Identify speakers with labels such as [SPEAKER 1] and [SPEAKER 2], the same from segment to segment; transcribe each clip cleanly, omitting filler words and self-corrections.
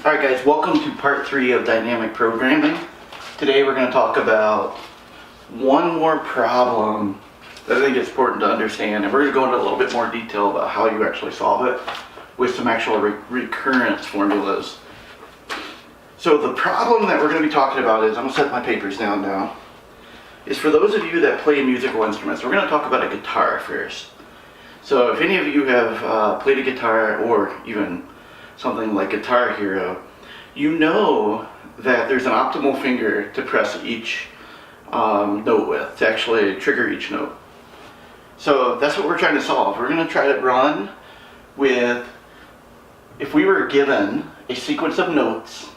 [SPEAKER 1] Alright guys, welcome to part 3 of dynamic programming. Today we're going to talk about one more problem that I think is important to understand, and we're going to go into a little bit more detail about how you actually solve it with some actual recurrence formulas. So the problem that we're going to be talking about is, I'm going to set my papers down now, is for those of you that play musical instruments. We're going to talk about a guitar first. So if any of you have played a guitar or even something like Guitar Hero, you know that there's an optimal finger to press each note with, to actually trigger each note. So that's what we're trying to solve. We're going to try to run with, if we were given a sequence of notes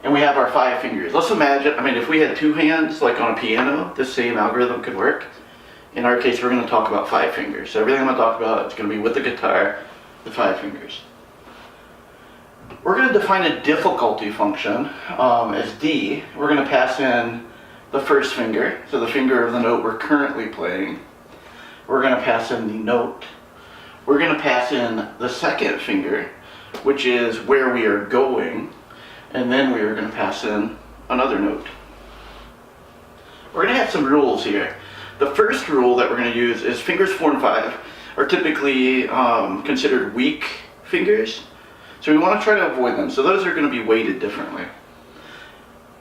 [SPEAKER 1] and we have our 5 fingers. Let's imagine, if we had 2 hands, like on a piano, the same algorithm could work. In our case, we're going to talk about 5 fingers. So everything I'm going to talk about is going to be with the guitar, the 5 fingers. We're going to define a difficulty function as D. We're going to pass in the first finger, so the finger of the note we're currently playing. We're going to pass in the note. We're going to pass in the second finger, which is where we are going, and then we are going to pass in another note. We're going to have some rules here. The first rule that we're going to use is fingers 4 and 5 are typically considered weak fingers. So we want to try to avoid them. So those are going to be weighted differently.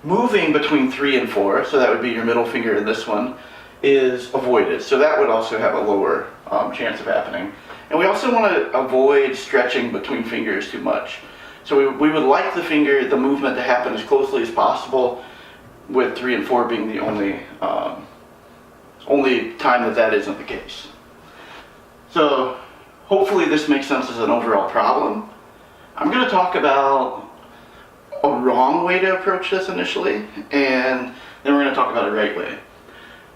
[SPEAKER 1] Moving between 3 and 4, so that would be your middle finger in this one, is avoided. So that would also have a lower chance of happening. And we also want to avoid stretching between fingers too much. So we would like the movement to happen as closely as possible, with 3 and 4 being the only time that isn't the case. So hopefully this makes sense as an overall problem. I'm going to talk about a wrong way to approach this initially, and then we're going to talk about a right way.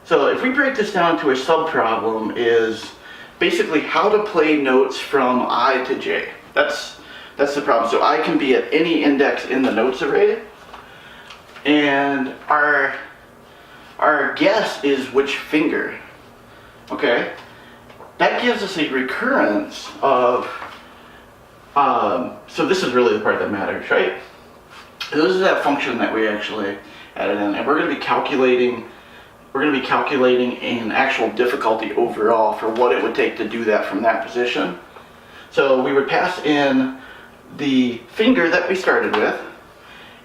[SPEAKER 1] So if we break this down to a sub-problem, is basically how to play notes from I to J. That's the problem. So I can be at any index in the notes array, and our guess is which finger. Okay? That gives us a recurrence of so this is really the part that matters, right? This is that function that we actually added in, and we're going to be calculating an actual difficulty overall for what it would take to do that from that position. So we would pass in the finger that we started with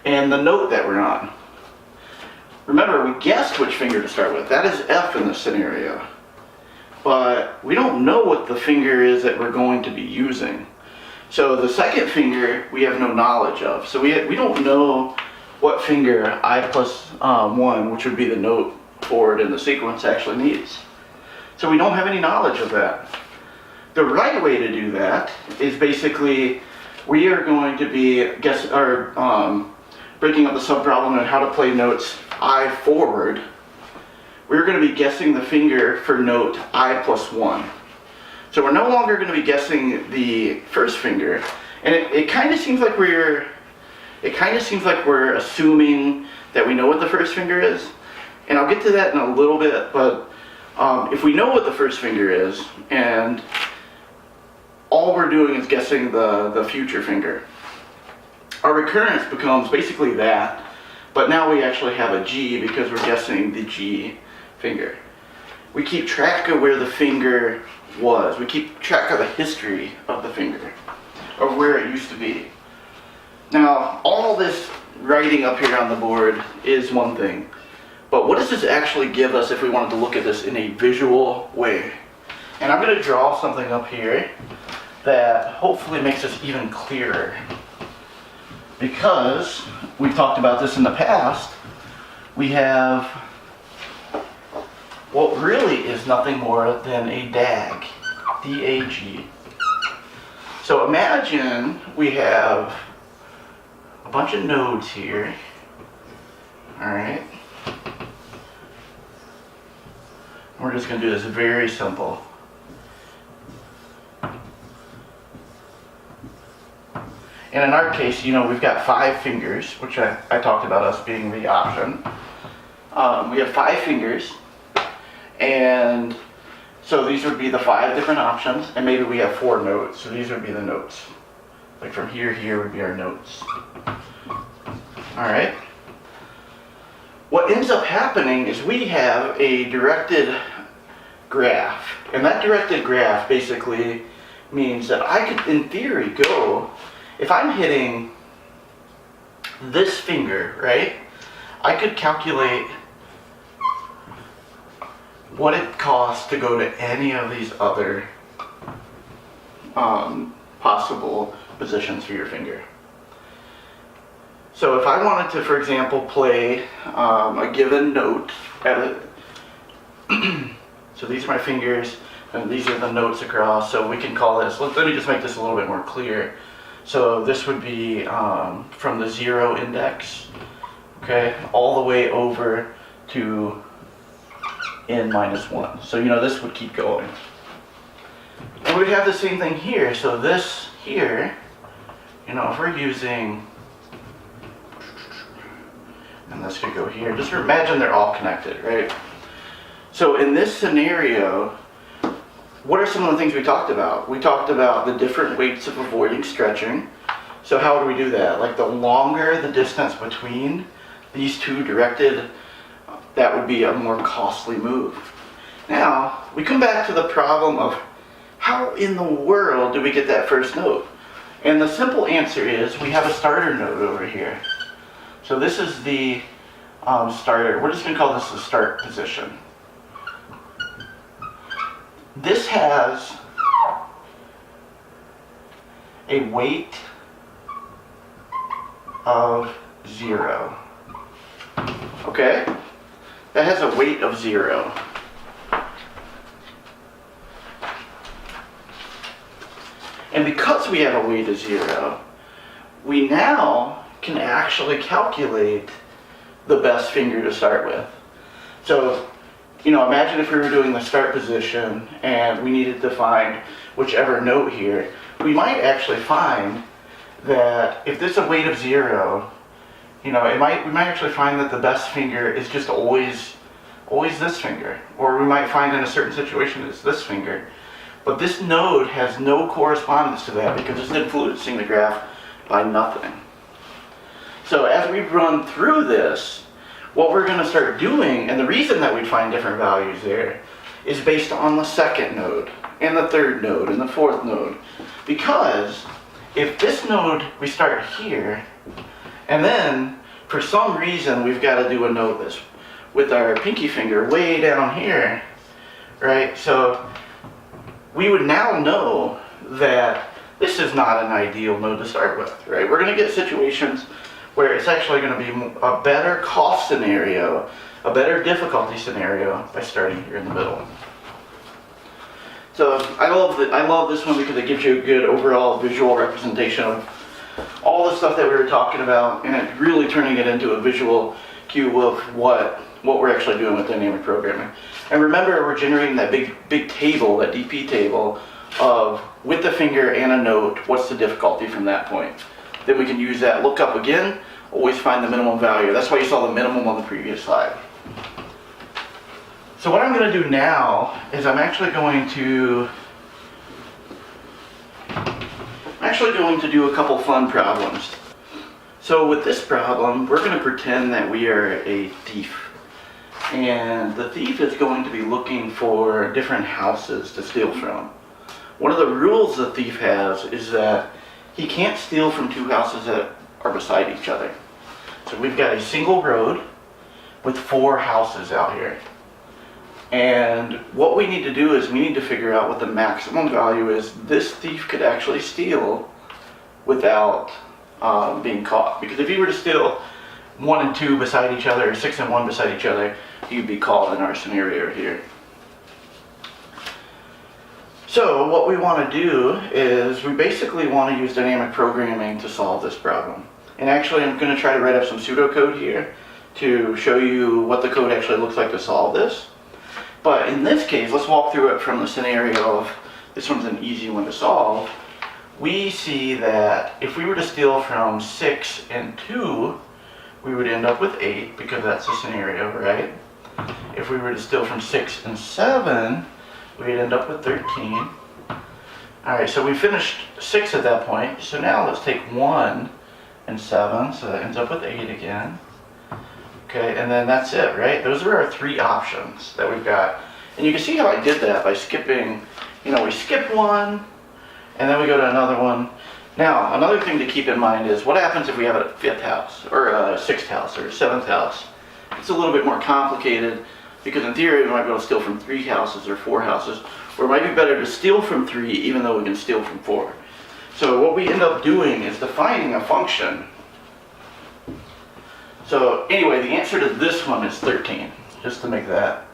[SPEAKER 1] and the note that we're on. Remember, we guessed which finger to start with. That is F in this scenario. But we don't know what the finger is that we're going to be using. So the second finger we have no knowledge of. So we don't know what finger I plus 1, which would be the note forward in the sequence, actually needs. So we don't have any knowledge of that. The right way to do that is basically we are going to be breaking up the subproblem on how to play notes I forward. We're going to be guessing the finger for note I plus 1. So we're no longer going to be guessing the first finger, and it kind of seems like we're assuming that we know what the first finger is, and I'll get to that in a little bit. But if we know what the first finger is, and all we're doing is guessing the future finger, our recurrence becomes basically that, but now we actually have a G because we're guessing the G finger. We keep track of where the finger was. We keep track of the history of the finger, of where it used to be. Now, all this writing up here on the board is one thing, but what does this actually give us if we wanted to look at this in a visual way? And I'm going to draw something up here that hopefully makes this even clearer, because we've talked about this in the past. We have what really is nothing more than a DAG, D-A-G. So imagine we have a bunch of nodes here, alright? We're just going to do this very simple. And in our case, we've got 5 fingers, which I talked about us being the option. We have 5 fingers. And so these would be the 5 different options, and maybe we have 4 notes, so these would be the notes. Like from here to here would be our notes. Alright? What ends up happening is we have a directed graph. And that directed graph basically means that I could, in theory, go, if I'm hitting this finger, right? I could calculate what it costs to go to any of these other possible positions for your finger. So if I wanted to, for example, play a given note at a so these are my fingers, and these are the notes across, so we can call this, let me just make this a little bit more clear. So this would be from the 0 index, okay, all the way over to n-1. So, you know, this would keep going. And we'd have the same thing here. So this here, you know, if we're using, and this could go here, just imagine they're all connected, right? So in this scenario, what are some of the things we talked about? We talked about the different weights of avoiding stretching. So how do we do that? Like the longer the distance between these two directed, that would be a more costly move. Now, we come back to the problem of how in the world do we get that first note? And the simple answer is we have a starter node over here. So this is the starter. We're just going to call this the start position. This has a weight of 0. Okay? That has a weight of 0. And because we have a weight of 0, we now can actually calculate the best finger to start with. So, you know, imagine if we were doing the start position and we needed to find whichever note here. We might actually find that if there's a weight of 0, you know, we might actually find that the best finger is just always this finger. Or we might find in a certain situation it's this finger. But this node has no correspondence to that because it's influencing the graph by nothing. So as we run through this, what we're going to start doing, and the reason that we'd find different values there, is based on the second node, and the third node, and the fourth node. Because if this node, we start here, and then for some reason we've got to do a note this with our pinky finger way down here, right? So we would now know that this is not an ideal node to start with, right? We're going to get situations where it's actually going to be a better cost scenario, a better difficulty scenario by starting here in the middle. So I love this one because it gives you a good overall visual representation of all the stuff that we were talking about, and it's really turning it into a visual cue of what we're actually doing with dynamic programming. And remember, we're generating that big table, that DP table of with the finger and a note, what's the difficulty from that point. Then we can use that lookup again, always find the minimum value. That's why you saw the minimum on the previous slide. So what I'm going to do now is I'm actually going to do a couple fun problems. So with this problem, we're going to pretend that we are a thief. And the thief is going to be looking for different houses to steal from. One of the rules the thief has is that he can't steal from two houses that are beside each other. So we've got a single road with 4 houses out here. And what we need to do is we need to figure out what the maximum value is this thief could actually steal without being caught. Because if he were to steal 1 and 2 beside each other, or 6 and 1 beside each other, he'd be caught in our scenario here. So what we want to do is we basically want to use dynamic programming to solve this problem. And actually I'm going to try to write up some pseudocode here to show you what the code actually looks like to solve this. But in this case, let's walk through it from the scenario of this one's an easy one to solve. We see that if we were to steal from 6 and 2, we would end up with 8 because that's the scenario, right? If we were to steal from 6 and 7, we'd end up with 13. Alright, so we finished 6 at that point. So now let's take 1 and 7. So that ends up with 8 again. Okay, and then that's it, right? Those are our 3 options that we've got. And you can see how I did that by skipping, we skip 1, and then we go to another one. Now, another thing to keep in mind is what happens if we have a 5th house, or a 6th house, or a 7th house. It's a little bit more complicated, because in theory we might be able to steal from 3 houses or 4 houses, or it might be better to steal from 3 even though we can steal from 4. So what we end up doing is defining a function. So anyway, the answer to this one is 13, just to make that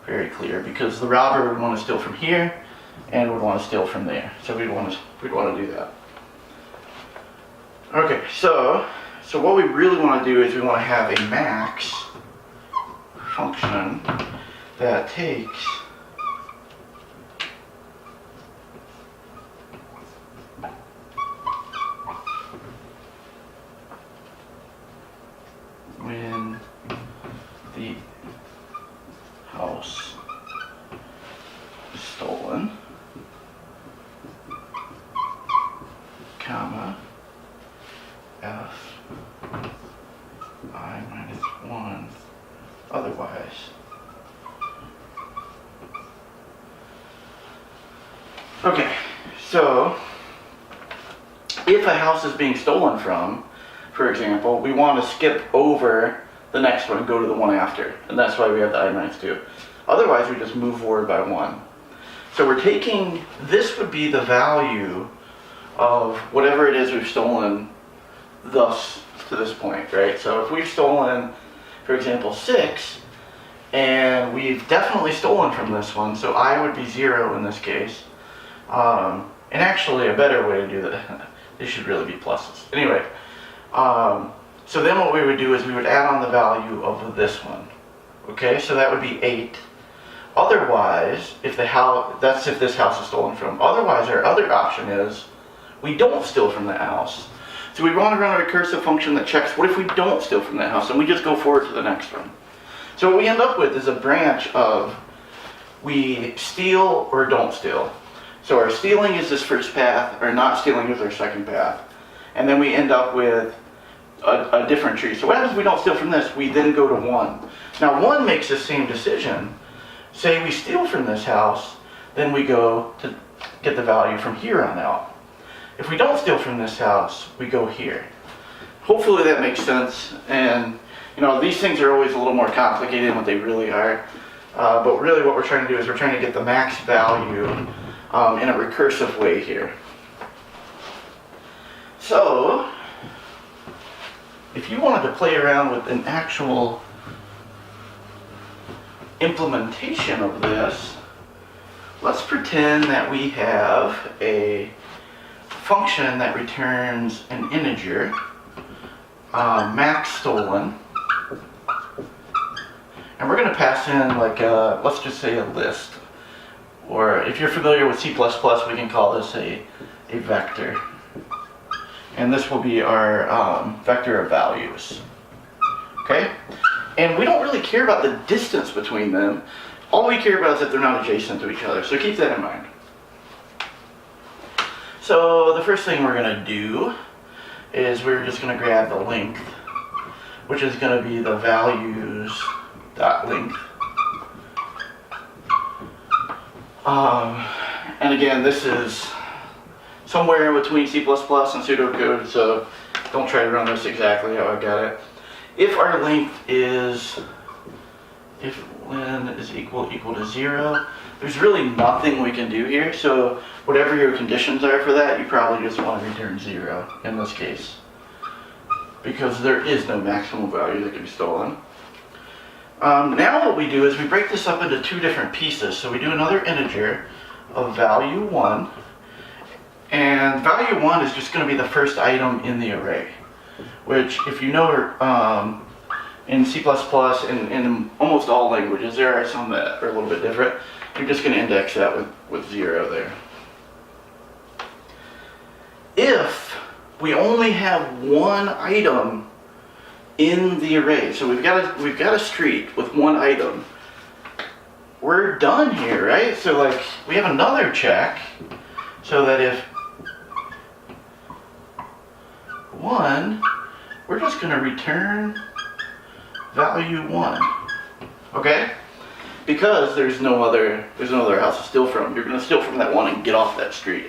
[SPEAKER 1] very clear, because the robber would want to steal from here and would want to steal from there. So we'd want to do that. Okay, so what we really want to do is we want to have a max function that takes when the house is stolen, comma, f I minus 1 otherwise. Okay, so if a house is being stolen from, for example, we want to skip over the next one and go to the one after, and that's why we have the I minus 2. Otherwise, we just move forward by 1. So we're taking, this would be the value of whatever it is we've stolen thus to this point, right? So if we've stolen, for example, 6, and we've definitely stolen from this one, so I would be 0 in this case. And actually, a better way to do that, these should really be pluses. Anyway, so then what we would do is we would add on the value of this one. Okay, so that would be 8. Otherwise, if the house, that's if this house is stolen from. Otherwise, our other option is we don't steal from the house. So we want to run a recursive function that checks what if we don't steal from that house, and we just go forward to the next one. So what we end up with is a branch of we steal or don't steal. So our stealing is this first path, our not stealing is our second path. And then we end up with a different tree. So what happens if we don't steal from this? We then go to 1. Now 1 makes the same decision. Say we steal from this house, then we go to get the value from here on out. If we don't steal from this house, we go here. Hopefully that makes sense. And these things are always a little more complicated than what they really are. But really what we're trying to do is we're trying to get the max value in a recursive way here. So, if you wanted to play around with an actual implementation of this, let's pretend that we have a function that returns an integer, max stolen, and we're going to pass in like let's just say a list, or if you're familiar with C++, we can call this a vector, and this will be our vector of values. Okay, and we don't really care about the distance between them. All we care about is that they're not adjacent to each other, so keep that in mind. So the first thing we're going to do is we're just going to grab the length, which is going to be the values dot length. And again, this is somewhere in between C++ and pseudocode, so don't try to run this exactly how I got it. If our length is, if len is equal to 0, there's really nothing we can do here, so whatever your conditions are for that, you probably just want to return 0 in this case, because there is no maximum value that can be stolen. Now what we do is we break this up into 2 different pieces. So we do another integer of value 1, and value 1 is just going to be the first item in the array, which if you know in C++ and in almost all languages, there are some that are a little bit different, you're just going to index that with 0 there. If we only have one item in the array, so we've got a street with one item, we're done here, right? So like we have another check so that if 1, we're just going to return value 1. Okay? Because there's no other house to steal from. You're going to steal from that one and get off that street.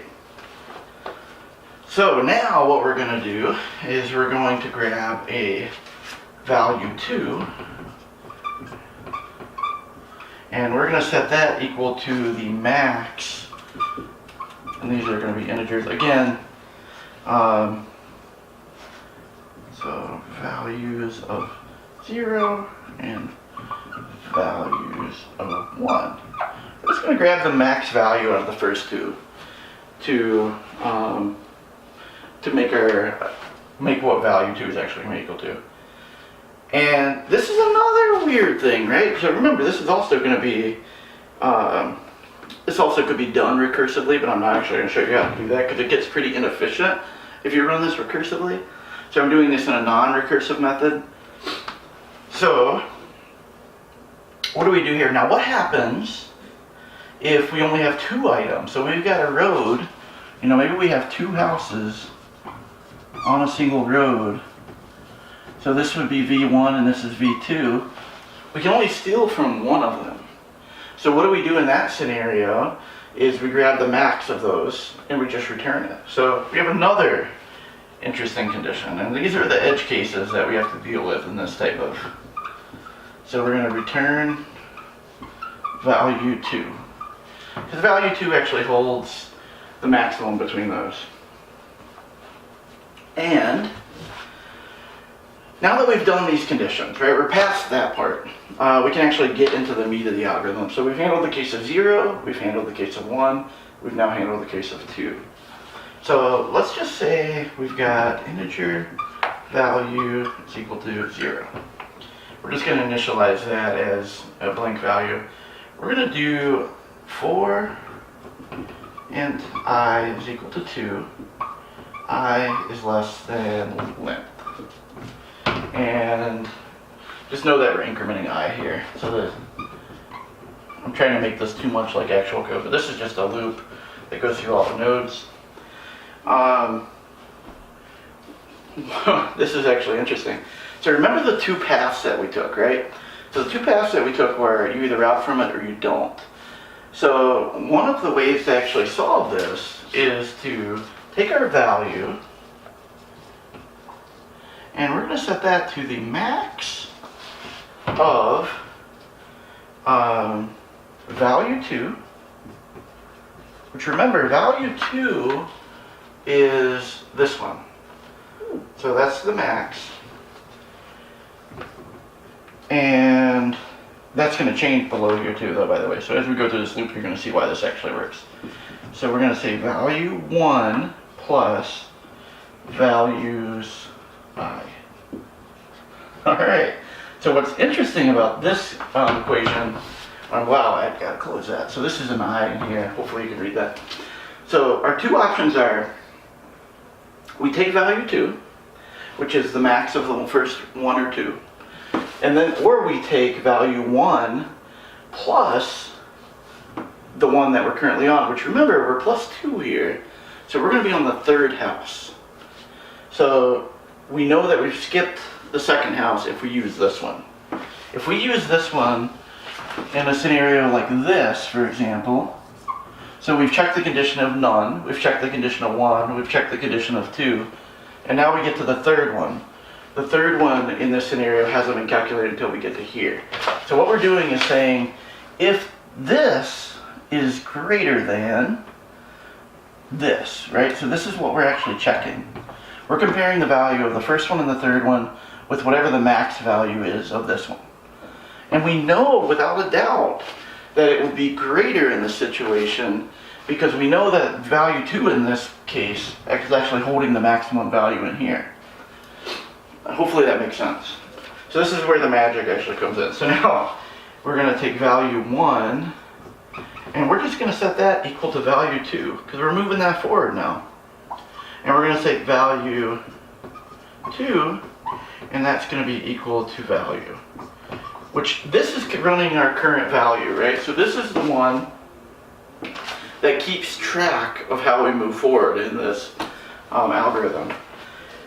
[SPEAKER 1] So now what we're going to do is we're going to grab a value 2, and we're going to set that equal to the max, and these are going to be integers again. So values of 0 and values of 1. We're just going to grab the max value out of the first two to make what value 2 is actually going to equal to. And this is another weird thing, right? So remember, this is also going to be, this also could be done recursively, but I'm not actually going to show you how to do that because it gets pretty inefficient if you run this recursively. So I'm doing this in a non-recursive method. So what do we do here? Now what happens if we only have 2 items? So we've got a road, maybe we have 2 houses on a single road. So this would be V1 and this is V2. We can only steal from one of them. So what do we do in that scenario is we grab the max of those and we just return it. So we have another interesting condition, and these are the edge cases that we have to deal with in this type of. So we're going to return value 2. Because value 2 actually holds the maximum between those. And now that we've done these conditions, right, we're past that part, we can actually get into the meat of the algorithm. So we've handled the case of 0, we've handled the case of 1, we've now handled the case of 2. So let's just say we've got integer value is equal to 0. We're just going to initialize that as a blank value. We're going to do for int I is equal to 2, I is less than length. And just know that we're incrementing I here. So that I'm trying to make this too much like actual code, but this is just a loop that goes through all the nodes. This is actually interesting. So remember the 2 paths that we took, right? So the 2 paths that we took were you either route from it or you don't. So one of the ways to actually solve this is to take our value and we're going to set that to the max of value 2, which remember value 2 is this one. So that's the max. And that's going to change below here too, though, by the way. So as we go through this loop, you're going to see why this actually works. So we're going to say value 1 plus values I. Alright, so what's interesting about this equation, wow, I've got to close that. So this is an I in here. Hopefully you can read that. So our 2 options are, we take value 2, which is the max of the first 1 or 2. And then, or we take value 1 plus the one that we're currently on, which remember, we're plus 2 here. So we're going to be on the 3rd house. So we know that we've skipped the 2nd house if we use this one. If we use this one in a scenario like this, for example, so we've checked the condition of none, we've checked the condition of 1, we've checked the condition of 2, and now we get to the 3rd one. The 3rd one in this scenario hasn't been calculated until we get to here. So what we're doing is saying, if this is greater than this, right? So this is what we're actually checking. We're comparing the value of the first one and the 3rd one with whatever the max value is of this one. And we know without a doubt that it would be greater in this situation because we know that value 2 in this case is actually holding the maximum value in here. Hopefully that makes sense. So this is where the magic actually comes in. So now we're going to take value 1 and we're just going to set that equal to value 2 because we're moving that forward now. And we're going to take value 2 and that's going to be equal to value. Which this is running our current value, right? So this is the one that keeps track of how we move forward in this algorithm.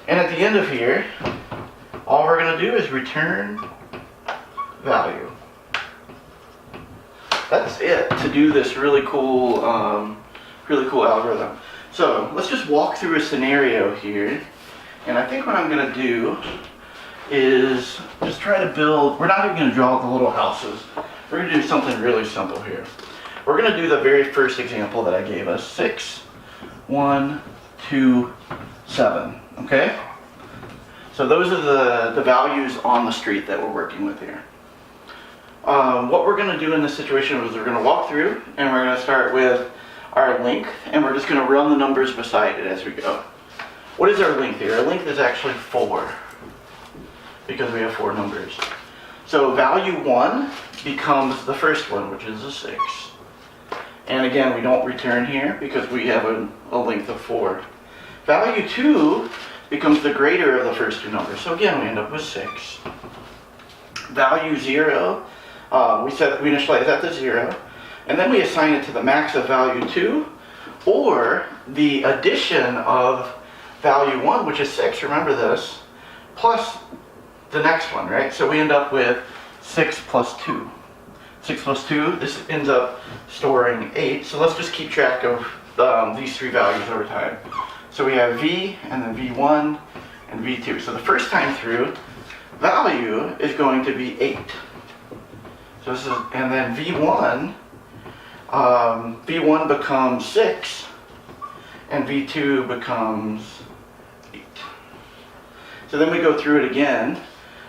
[SPEAKER 1] And at the end of here, all we're going to do is return value. That's it to do this really cool algorithm. So let's just walk through a scenario here. And I think what I'm going to do is just try to build, we're not even going to draw the little houses. We're going to do something really simple here. We're going to do the very first example that I gave us, 6, 1, 2, 7, okay? So those are the values on the street that we're working with here. What we're going to do in this situation is we're going to walk through and we're going to start with our length and we're just going to run the numbers beside it as we go. What is our length here? Our length is actually 4 because we have 4 numbers. So value 1 becomes the first one, which is a 6. And again, we don't return here because we have a length of 4. Value 2 becomes the greater of the first 2 numbers. So again, we end up with 6. Value 0, we initialize that to 0. And then we assign it to the max of value 2 or the addition of value 1, which is 6, remember this, plus the next one, right? So we end up with 6 plus 2. 6 plus 2, this ends up storing 8. So let's just keep track of these 3 values over time. So we have V, and then V1, and V2. So the first time through, value is going to be 8. So this is, and then V1, V1 becomes 6, and V2 becomes 8. So then we go through it again,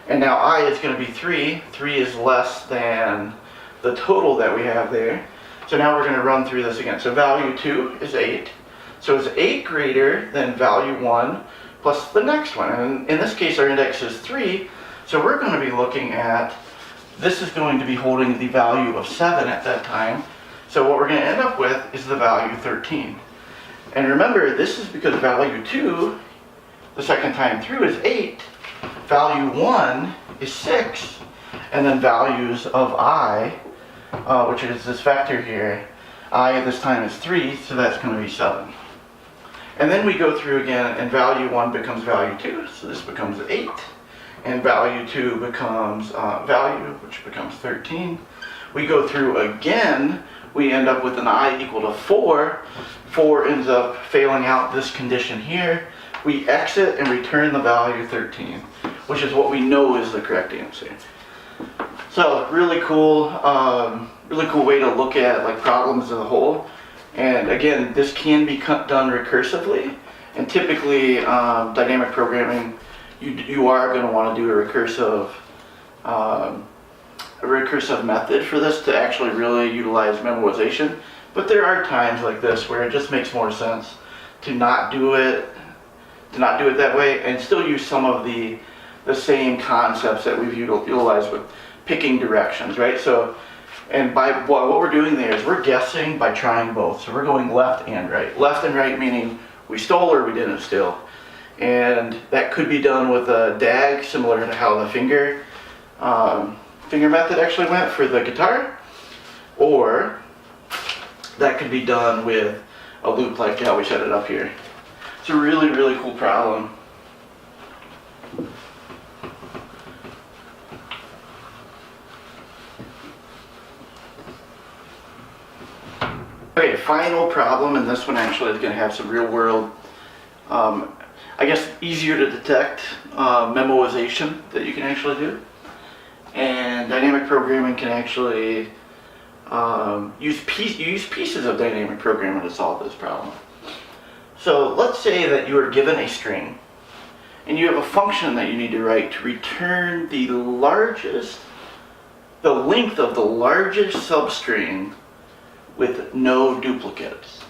[SPEAKER 1] and now I is going to be 3. 3 is less than the total that we have there. So now we're going to run through this again. So value 2 is 8. So is 8 greater than value 1 plus the next one? And in this case, our index is 3. So we're going to be looking at, this is going to be holding the value of 7 at that time. So what we're going to end up with is the value 13. And remember, this is because value 2, the second time through, is 8. Value 1 is 6. And then values of I, which is this vector here, I at this time is 3, so that's going to be 7. And then we go through again, and value 1 becomes value 2, so this becomes 8. And value 2 becomes value, which becomes 13. We go through again, we end up with an I equal to 4. 4 ends up failing out this condition here. We exit and return the value 13, which is what we know is the correct answer. So really cool way to look at like problems as a whole. And again, this can be done recursively. And typically, dynamic programming, you are going to want to do a recursive method for this to actually really utilize memoization. But there are times like this where it just makes more sense to not do it that way and still use some of the same concepts that we've utilized with picking directions, right? So, and by what we're doing there is we're guessing by trying both. So we're going left and right. Left and right meaning we stole or we didn't steal. And that could be done with a DAG, similar to how the finger method actually went for the guitar. Or that could be done with a loop like how we set it up here. It's a really, really cool problem. Okay, final problem, and this one actually is going to have some real world, I guess easier to detect memoization that you can actually do. And dynamic programming can actually use pieces of dynamic programming to solve this problem. So let's say that you are given a string and you have a function that you need to write to return the length of the largest substring with no duplicates.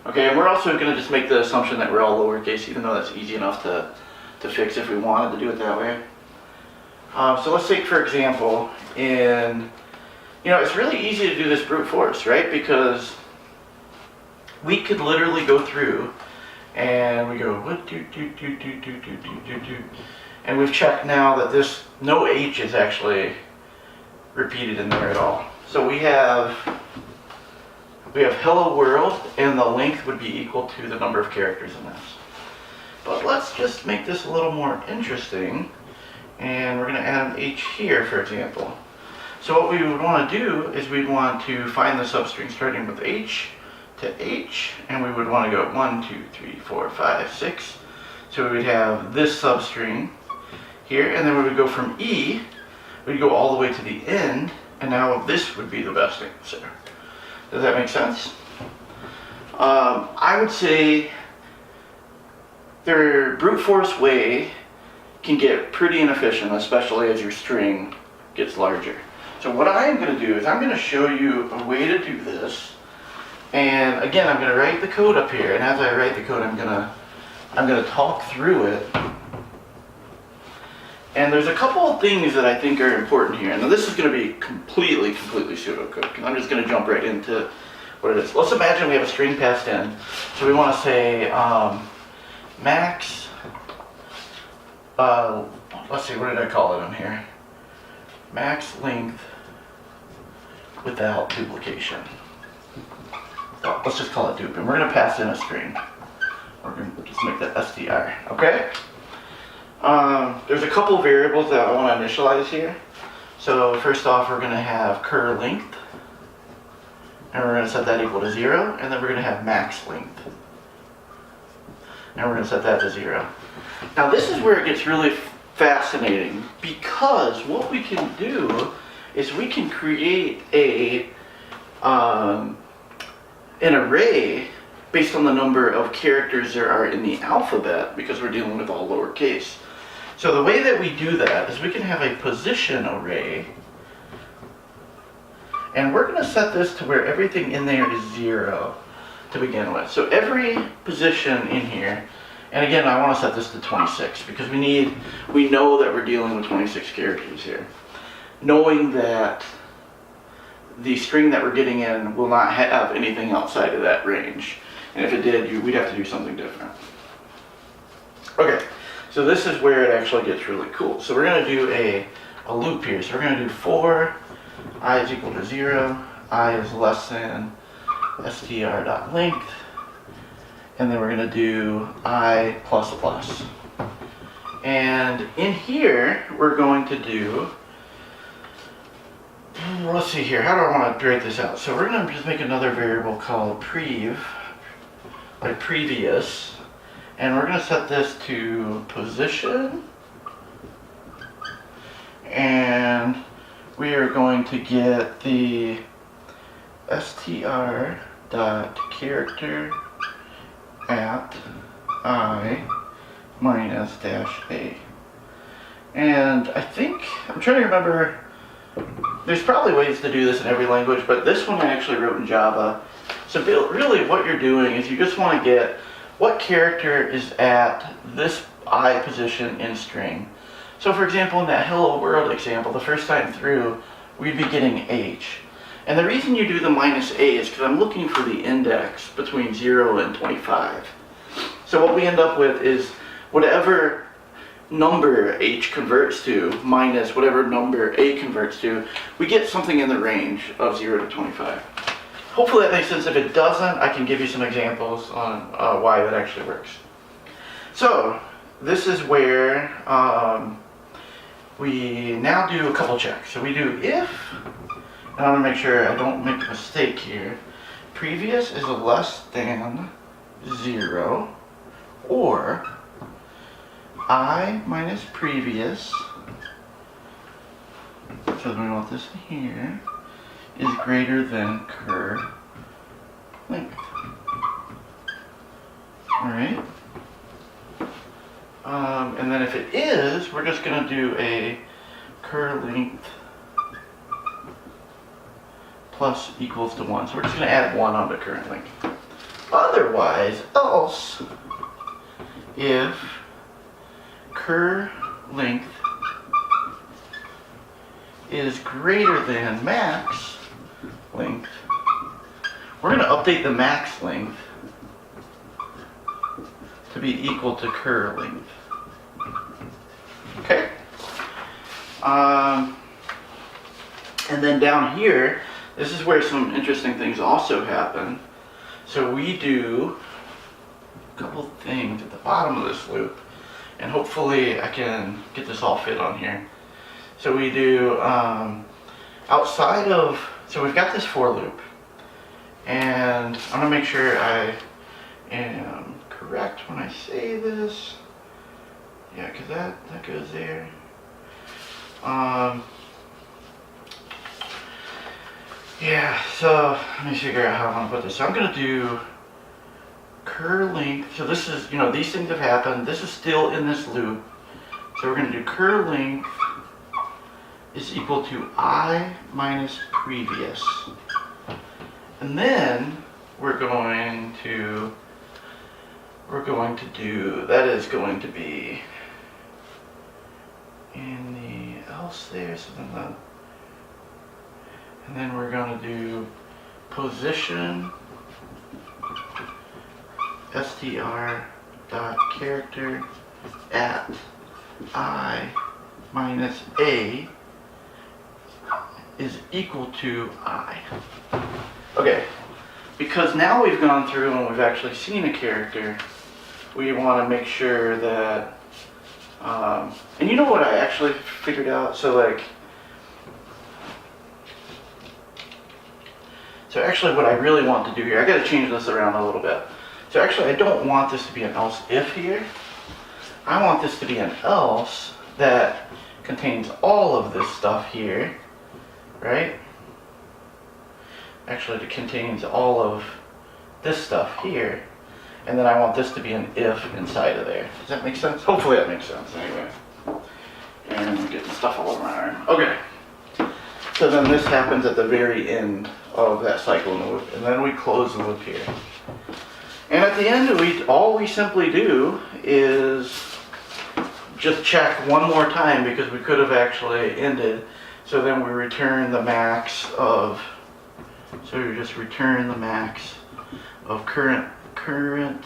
[SPEAKER 1] Okay, and we're also going to just make the assumption that we're all lowercase, even though that's easy enough to fix if we wanted to do it that way. So let's take, for example, it's really easy to do this brute force, right? Because we could literally go through and we go, and we've checked now that no H is actually repeated in there at all. So we have we have hello world, and the length would be equal to the number of characters in this. But let's just make this a little more interesting, and we're going to add an H here, for example. So what we would want to do is we'd want to find the substring starting with H to H, and we would want to go 1, 2, 3, 4, 5, 6. So we would have this substring here, and then we would go from E, we'd go all the way to the end, and now this would be the best answer. Does that make sense? I would say their brute force way can get pretty inefficient, especially as your string gets larger. So what I'm going to do is I'm going to show you a way to do this. And again, I'm going to write the code up here, and as I write the code, I'm going to talk through it. And there's a couple of things that I think are important here. And this is going to be completely pseudocode, because I'm just going to jump right into what it is. Let's imagine we have a string passed in. So we want to say max, let's see, what did I call it in here? Max length without duplication. So let's just call it dupe, and we're going to pass in a string. We're going to just make that str, okay? There's a couple variables that I want to initialize here. So first off, we're going to have cur length, and we're going to set that equal to 0, and then we're going to have max length, and we're going to set that to 0. Now this is where it gets really fascinating, because what we can do is we can create an array based on the number of characters there are in the alphabet, because we're dealing with all lowercase. So the way that we do that is we can have a position array, and we're going to set this to where everything in there is 0 to begin with. So every position in here, and again, I want to set this to 26 because we know that we're dealing with 26 characters here. Knowing that the string that we're getting in will not have anything outside of that range. And if it did, we'd have to do something different. Okay, so this is where it actually gets really cool. So we're going to do a loop here. So we're going to do for I is equal to 0, I is less than str.length, and then we're going to do I plus plus. And in here, we're going to do, let's see here, how do I want to write this out? So we're going to just make another variable called prev, like previous, and we're going to set this to position, and we are going to get the str.character at I minus dash a. And I think, I'm trying to remember, there's probably ways to do this in every language, but this one I actually wrote in Java. So really what you're doing is you just want to get what character is at this I position in string. So for example, in that hello world example, the first time through, we'd be getting H. And the reason you do the minus A is because I'm looking for the index between 0 and 25. So what we end up with is whatever number H converts to minus whatever number A converts to, we get something in the range of 0 to 25. Hopefully that makes sense. If it doesn't, I can give you some examples on why that actually works. So this is where we now do a couple checks. So we do if, and I want to make sure I don't make a mistake here, previous is less than 0, or I minus previous, so we want this here, is greater than cur length. Alright. And then if it is, we're just going to do a cur length plus equals to 1. So we're just going to add 1 on the current length. Otherwise, else, if cur length is greater than max length, we're going to update the max length to be equal to cur length. Okay? And then down here, this is where some interesting things also happen. So we do a couple things at the bottom of this loop, and hopefully I can get this all fit on here. So we do outside of, so we've got this for loop, and I'm gonna make sure I am correct when I say this. Yeah, because that goes there. Yeah, so let me figure out how I want to put this. So I'm going to do cur length. So this is, these things have happened. This is still in this loop. So we're going to do cur length is equal to I minus previous. And then we're going to do, that is going to be in the else there, so then and then we're going to do position str dot character at I minus a is equal to I. Okay, because now we've gone through and we've actually seen a character, we want to make sure that, and you know what I actually figured out? So actually what I really want to do here, I got to change this around a little bit. So actually I don't want this to be an else if here. I want this to be an else that contains all of this stuff here, right? Actually it contains all of this stuff here. And then I want this to be an if inside of there. Does that make sense? Hopefully that makes sense anyway. And we're getting stuff all over my arm. Okay. So then this happens at the very end of that cycle in the loop. And then we close the loop here. And at the end, all we simply do is just check one more time because we could have actually ended. So then we return the max of, so we just return the max of current length,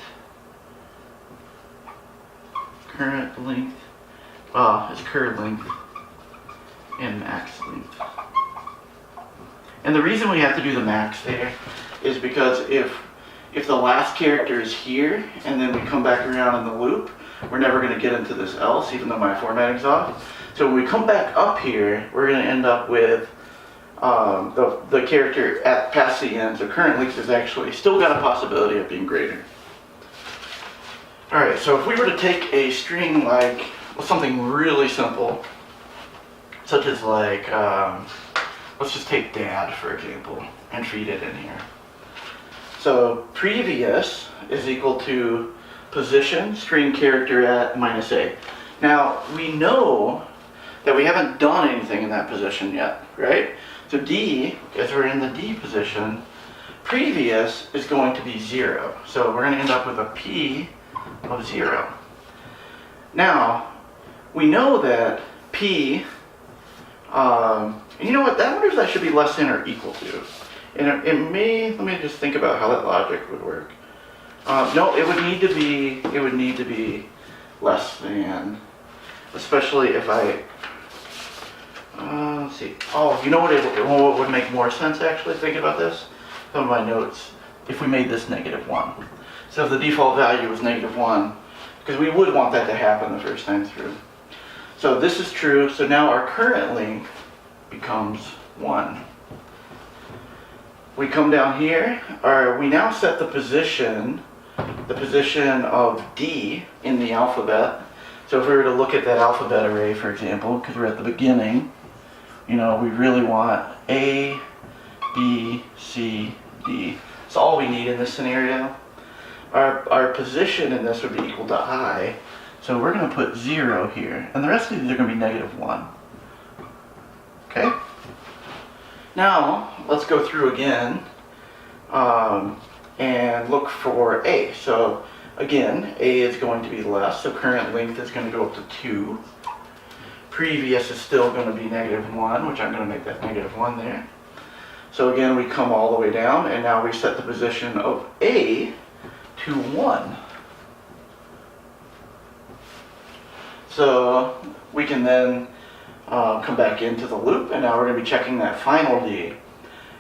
[SPEAKER 1] is cur length and max length. And the reason we have to do the max there is because if the last character is here and then we come back around in the loop, we're never going to get into this else, even though my formatting's off. So when we come back up here, we're going to end up with the character at past the end. So current length is actually still got a possibility of being greater. Alright, so if we were to take a string like something really simple, such as like, let's just take dad for example, and feed it in here. So previous is equal to position string character at minus a. Now we know that we haven't done anything in that position yet, right? So D, as we're in the D position, previous is going to be 0. So we're going to end up with a P of 0. Now, we know that P, and you know what, I wonder if that should be less than or equal to. And it may, let me just think about how that logic would work. No, it would need to be less than, especially if let's see. Oh, you know what would make more sense actually, thinking about this? Some of my notes, if we made this -1. So if the default value was -1, because we would want that to happen the first time through. So this is true, so now our current length becomes 1. We come down here, we now set the position of D in the alphabet. So if we were to look at that alphabet array, for example, because we're at the beginning, we really want A, B, C, D. That's all we need in this scenario. Our position in this would be equal to I. So we're going to put 0 here. And the rest of these are going to be -1. Okay? Now, let's go through again and look for A. So again, A is going to be less, so current length is going to go up to 2. Previous is still going to be -1, which I'm going to make that -1 there. So again, we come all the way down, and now we set the position of A to 1. So we can then come back into the loop, and now we're going to be checking that final D.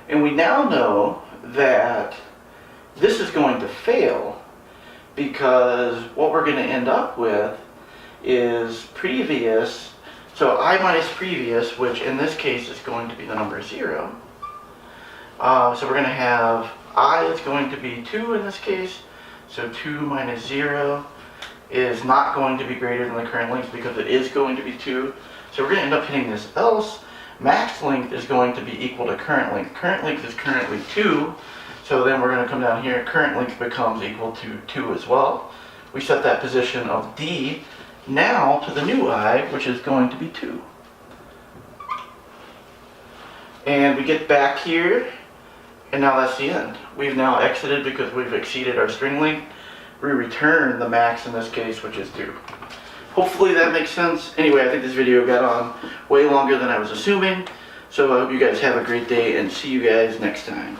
[SPEAKER 1] And we now know that this is going to fail because what we're going to end up with is previous, so I minus previous, which in this case is going to be the number 0. So we're going to have I is going to be 2 in this case, so 2 minus 0 is not going to be greater than the current length because it is going to be 2. So we're going to end up hitting this else. Max length is going to be equal to current length. Current length is currently 2, so then we're going to come down here. Current length becomes equal to 2 as well. We set that position of D now to the new I, which is going to be 2. And we get back here, and now that's the end. We've now exited because we've exceeded our string length. We return the max in this case, which is 2. Hopefully that makes sense. Anyway, I think this video got on way longer than I was assuming. So I hope you guys have a great day and see you guys next time.